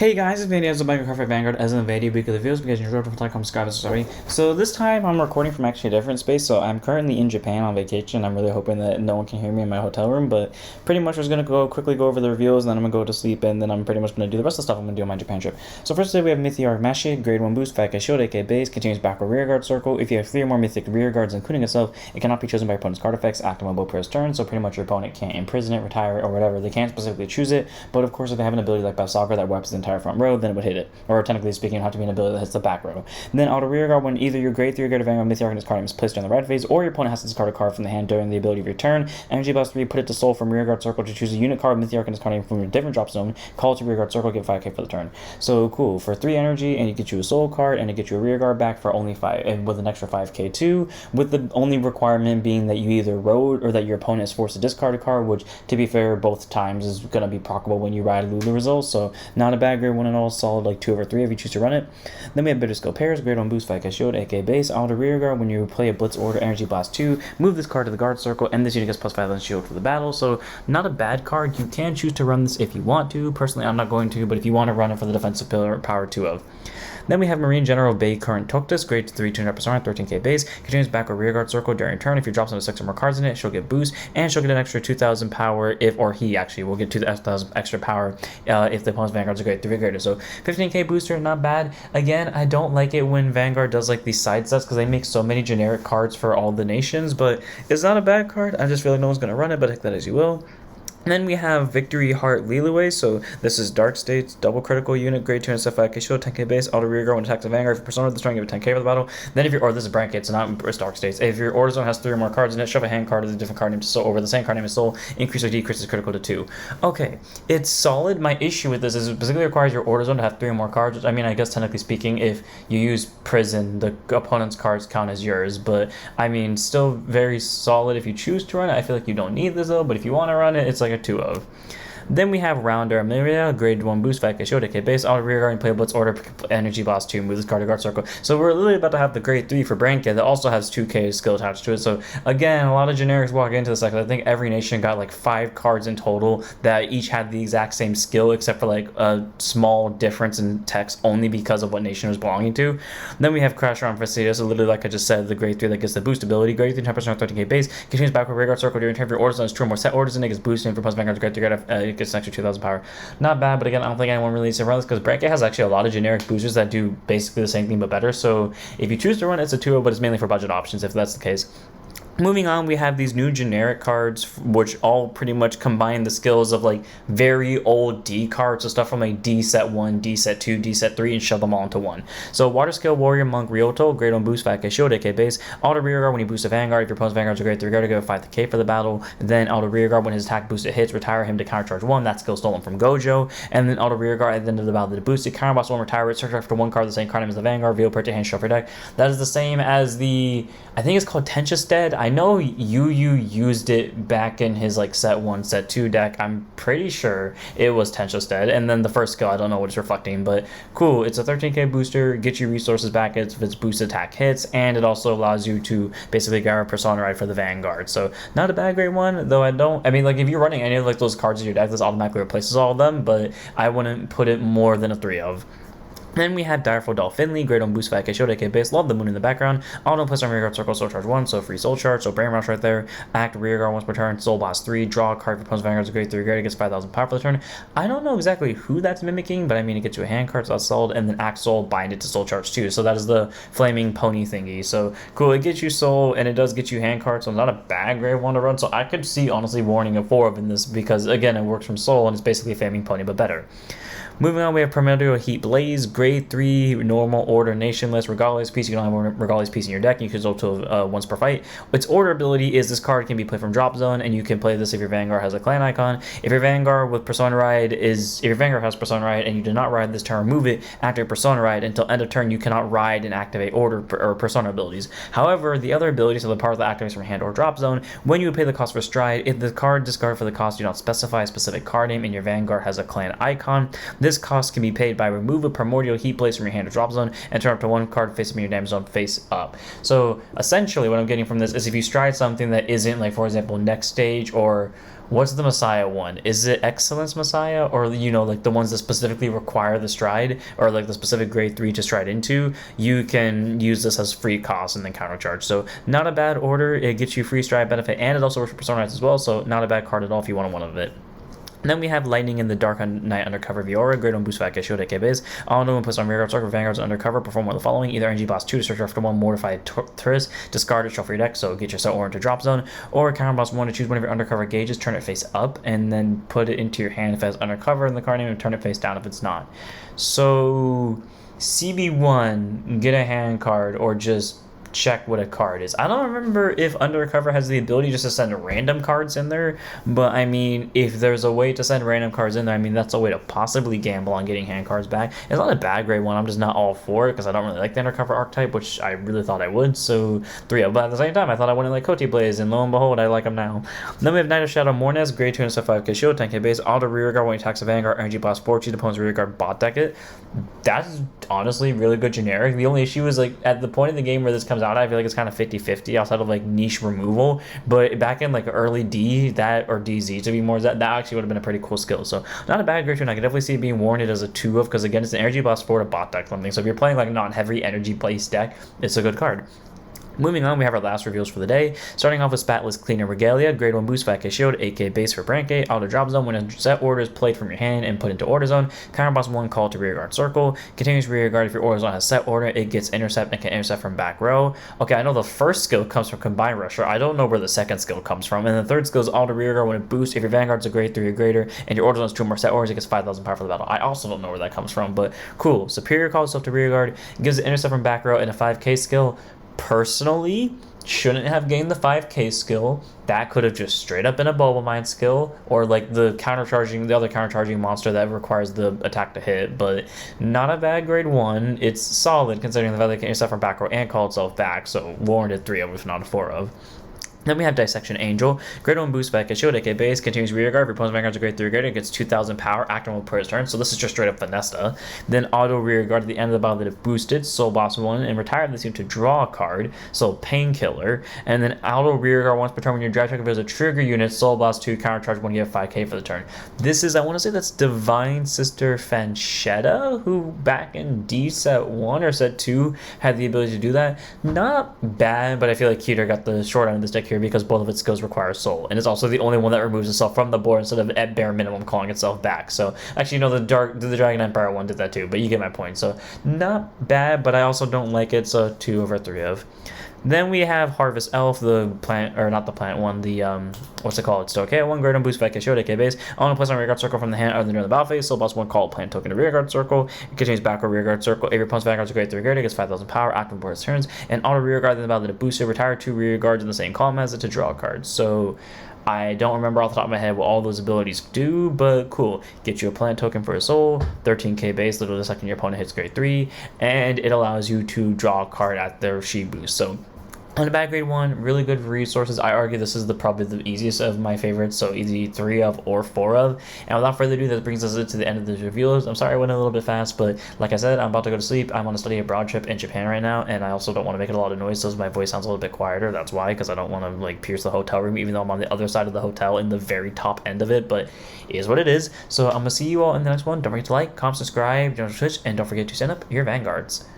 Hey guys, it's Vanity, Ezel back with Perfect Vanguard as in the video weekly reviews because you're sure to subscribe to sorry. So this time I'm recording from actually a different space, so I'm currently in Japan on vacation. I'm really hoping that no one can hear me in my hotel room, but pretty much I was gonna quickly go over the reviews and then I'm gonna go to sleep and then I'm pretty much gonna do the rest of the stuff I'm gonna do on my Japan trip. So first today we have Mythic Mashi, grade 1 boost, 5k shield, AK base, continues back or rear guard circle. If you have 3 or more mythic rear guards, including itself, it cannot be chosen by your opponent's card effects, activable per turn, so pretty much your opponent can't imprison it, retire it, or whatever. They can't specifically choose it, but of course if they have an ability like Balsagar that wipes the entire front row, then it would hit it. Or technically speaking, it would have to be an ability that hits the back row. And then auto rear guard when either your grade 3 guard of Vanguard Mythic Arcanist card name is placed during the red phase, or your opponent has to discard a card from the hand during the ability of your turn. Energy Blast 3, put it to soul from rear guard circle to choose a unit card Mythic Arcanist card name from a different drop zone, call it to rear guard circle, get 5k for the turn. So cool, for 3 energy, and you get you a soul card, and it gets you a rear guard back for only 5, and with an extra 5k too, with the only requirement being that you either road or that your opponent is forced to discard a card, which to be fair, both times is going to be proccable when you ride Lulu results, so not a bad grade 1 and all, solid like 2 over 3 if you choose to run it. Then we have Bitter Skill Pairs, grade 1 boost, 5k shield, AK base, auto rear guard when you play a Blitz order, Energy Blast 2, move this card to the guard circle, and this unit gets plus 5 on shield for the battle, so not a bad card. You can choose to run this if you want to. Personally, I'm not going to, but if you want to run it for the defensive power 2 of. Then we have Marine General Bay Current Toktus, grade 3, 200%, 13k base, continues back or rear guard circle during turn. If you drop some 6 or more cards in it, she'll get boost, and she'll get an extra 2,000 power if, or he actually will get 2,000 extra power if the opponent's Vanguards are grade 3 greater. So 15k booster, not bad. Again, I don't like it when Vanguard does like these side sets because they make so many generic cards for all the nations, but it's not a bad card. I just feel like no one's going to run it, but take that as you will. And then we have Victory Heart Liliway, so this is Dark States, double critical unit, grade 2 and 5k shield, 10k base, auto rear guard when attacks the Vanguard. If you persona the turn, give it 10k for the battle. Then if your, or this is Brackets, not Dark States. If your order zone has 3 or more cards in it, shove a hand card with a different card name to soul over the same card name as soul, increase or decreases critical to 2. Okay, it's solid. My issue with this is it specifically requires your order zone to have 3 or more cards, which I mean, I guess technically speaking, if you use Prison, the opponent's cards count as yours, but I mean, still very solid if you choose to run it. I feel like you don't need this though, but if you want to run it, it's like a 2 of. Then we have Rounder Amelia, grade 1 boost, 5k shield, AK base, auto rear guard, and play Blitz order, Energy Blast 2, move this card to guard circle. So we're literally about to have the grade 3 for Branca that also has 2k skill attached to it. So again, a lot of generics walk into this. Like I think every nation got like 5 cards in total that each had the exact same skill except for like a small difference in text only because of what nation it was belonging to. Then we have Crash Around Fastidious, so literally like I just said, the grade 3 that gets the boost ability, grade 3 10% 13k base, continues back with rear guard circle during turn. If your order zone is 2 or more set orders and it gets boosted, and for plus Vanguard's grade 3 it gets an extra 2,000 power. Not bad, but again, I don't think anyone really needs to run this because Bracket has actually a lot of generic boosters that do basically the same thing but better. So if you choose to run it, it's a 2-0, but it's mainly for budget options if that's the case. Moving on, we have these new generic cards, which all pretty much combine the skills of like very old D cards, so stuff from like D set 1, D set 2, D set 3, and shove them all into one. So Water Scale Warrior Monk Ryoto, grade 1 boost, 5k shield, AK base, auto rear guard when you boost a Vanguard. If your opponent's Vanguards are grade 3 guard, give 5k for the battle. Then auto rear guard when his attack boosted hits, retire him to countercharge 1. That skill stolen from Gojo. And then auto rear guard at the end of the battle to boost it, counterboss 1, retire it, search after 1 card, the same card name as the Vanguard, reveal per to hand, shuffle your deck. That is the same as the, I think it's called Tenchestead. I know you used it back in his like set 1, set 2 deck. I'm pretty sure it was Tenchestead. And then the first skill, I don't know what it's reflecting, but cool. It's a 13k booster, get you resources back if its boost attack hits, and it also allows you to basically get a Persona Ride for the Vanguard. So not a bad grade 1, though I mean, like if you're running any of like those cards in your deck, this automatically replaces all of them, but I wouldn't put it more than a 3 of. Then we have Direful Doll Finley, grade 1 boost, 5k shield, AK base, love the moon in the background, auto place on rear guard circle, soul charge 1, so free soul charge, so brain rush right there, act rear guard once per turn, soul boss 3, draw a card for opponent's Vanguard's grade 3 grade, it gets 5,000 power for the turn. I don't know exactly who that's mimicking, but I mean it gets you a hand card, so that's solid, and then act soul, bind it to soul charge 2, so that is the flaming pony thingy. So cool, it gets you soul, and it does get you hand cards, so not a bad grade 1 to run, so I could see honestly warning a 4 of in this, because again, it works from soul, and it's basically a flaming pony, but better. Moving on, we have Primordial Heat Blaze, grade 3, normal order nationless, Regalia's piece. You don't have Regalia's piece in your deck. You can use to once per fight. Its order ability is this card can be played from drop zone, and you can play this if your Vanguard has a clan icon. If your Vanguard with Persona Ride if your Vanguard has Persona Ride and you do not ride this turn, remove it, activate Persona Ride. Until end of turn, you cannot ride and activate order or Persona abilities. However, the other abilities, so the part that activates from hand or drop zone, when you pay the cost for Stride, if the card discarded for the cost do not specify a specific card name and your Vanguard has a clan icon, this cost can be paid by remove a Primordial Heat Blaze from your hand or drop zone and turn up to 1 card face up in your damage zone face up. So essentially what I'm getting from this is if you stride something that isn't, like for example, next stage or What's the Messiah one? Is it Excellence Messiah, or like the ones that specifically require the stride, or like the specific grade 3 to stride into? You can use this as free cost and then counter charge. So not a bad order. It gets you free stride benefit, and it also works for Persona Knights as well. So not a bad card at all if you want one of it. And then we have Lightning in the Dark Knight Undercover Viora, Great on Boost Back Shield base. All new and puts on rearguard circle Vanguards Undercover, perform one of the following: either Energy Boss 2 to search after one Mortified Turris, discard it, shuffle your deck, so get your set or into drop zone, or Counter Boss 1 to choose one of your undercover gauges, turn it face up, and then put it into your hand if it's undercover in the card name, and turn it face down if it's not. So CB1, get a hand card, or just check what a card is. I don't remember if Undercover has the ability just to send random cards in there, but I mean, if there's a way to send random cards in there, I mean, that's a way to possibly gamble on getting hand cards back. It's not a bad grade one, I'm just not all for it because I don't really like the Undercover archetype, which I really thought I would, so 3-0. But at the same time, I thought I wouldn't like Coty Blaze, and lo and behold, I like them now. Then we have Knight of Shadow Mornes, grade 2 and 5k shield, 10k base, auto rearguard when he attacks a Vanguard, Energy Boss 4, choose the opponent's rearguard, bot deck it. That's honestly really good generic. The only issue is, like, at the point in the game where this comes out, I feel like it's kind of 50-50 outside of like niche removal, but back in like early D, that, or DZ to be more, that actually would have been a pretty cool skill. So not a bad grade 2, and I can definitely see it being warranted as a 2 of, because again, it's an Energy Boss 4 to bot deck something, so if you're playing like non-heavy energy based deck, it's a good card. Moving on, we have our last reveals for the day. Starting off with Spatless Cleaner Regalia, grade 1 boost, 5k shield, 8k base for Brancate, auto drop zone when a set order is played from your hand and put into order zone. Counter boss 1 call to rearguard circle. Continuous rearguard if your order zone has set order, it gets intercept and can intercept from back row. Okay, I know the first skill comes from Combine Rusher. I don't know where the second skill comes from. And the third skill is auto rearguard when it boosts. If your Vanguard's a grade 3 or greater and your order zone has 2 more set orders, it gets 5,000 power for the battle. I also don't know where that comes from, but cool. Superior calls itself to rearguard, gives it intercept from back row and a 5k skill. Personally, shouldn't have gained the 5k skill. That could have just straight up been a Bubble Mine skill, or like the other countercharging monster that requires the attack to hit, but not a bad grade 1. It's solid considering the fact that it can intercept from back row and call itself back, so warranted 3 of if not a 4 of. Then we have Dissection Angel, grade 1 boost back, shield, AK base, continues rearguard. If your opponent's Vanguard's a grade 3 or greater, it gets 2,000 power, active per his turn, so this is just straight up Vanessa. Then auto rearguard at the end of the battle that it boosted, Soul Boss 1, and retire this team to draw a card, so Painkiller. And then auto rearguard once per turn when your draft check if there's a trigger unit, Soul Boss 2, counter charge when you have 5k for the turn. This is, I want to say that's Divine Sister Fanchetta, who back in D set 1 or set 2 had the ability to do that. Not bad, but I feel like Keter got the short end of this deck here because both of its skills require soul, and it's also the only one that removes itself from the board instead of at bare minimum calling itself back. So actually, the Dragon Empire one did that too, but you get my point. So not bad, but I also don't like it, so 2 over 3 of. Then we have Harvest Elf, the plant, or not the plant one, the, what's it called? It's okay, 1 grade on boost, 5k shield, 8k base. I want to place on rearguard circle from the hand other than during the battle phase. Soul Boss 1 call plant token to rearguard circle. It continues back or rearguard circle. If your opponent's Vanguard's a grade 3 grade, it gets 5,000 power, active board turns. And auto rearguard in the battle that it boosted, retire 2 rearguards in the same column as it to draw cards. So I don't remember off the top of my head what all those abilities do, but cool. Get you a plant token for a soul, 13k base, literally the second your opponent hits grade 3, and it allows you to draw a card at their She boost. So on a bad grade 1, really good resources. I argue this is probably the easiest of my favorites, so easy 3 of or 4 of. And without further ado, that brings us to the end of the reviews. I'm sorry I went a little bit fast, but like I said, I'm about to go to sleep. I'm on a study abroad trip in Japan right now, and I also don't want to make it a lot of noise, so my voice sounds a little bit quieter. That's why, because I don't want to like pierce the hotel room, even though I'm on the other side of the hotel in the very top end of it, but it is what it is. So I'm going to see you all in the next one. Don't forget to like, comment, subscribe, join the Twitch, and don't forget to send up your Vanguards.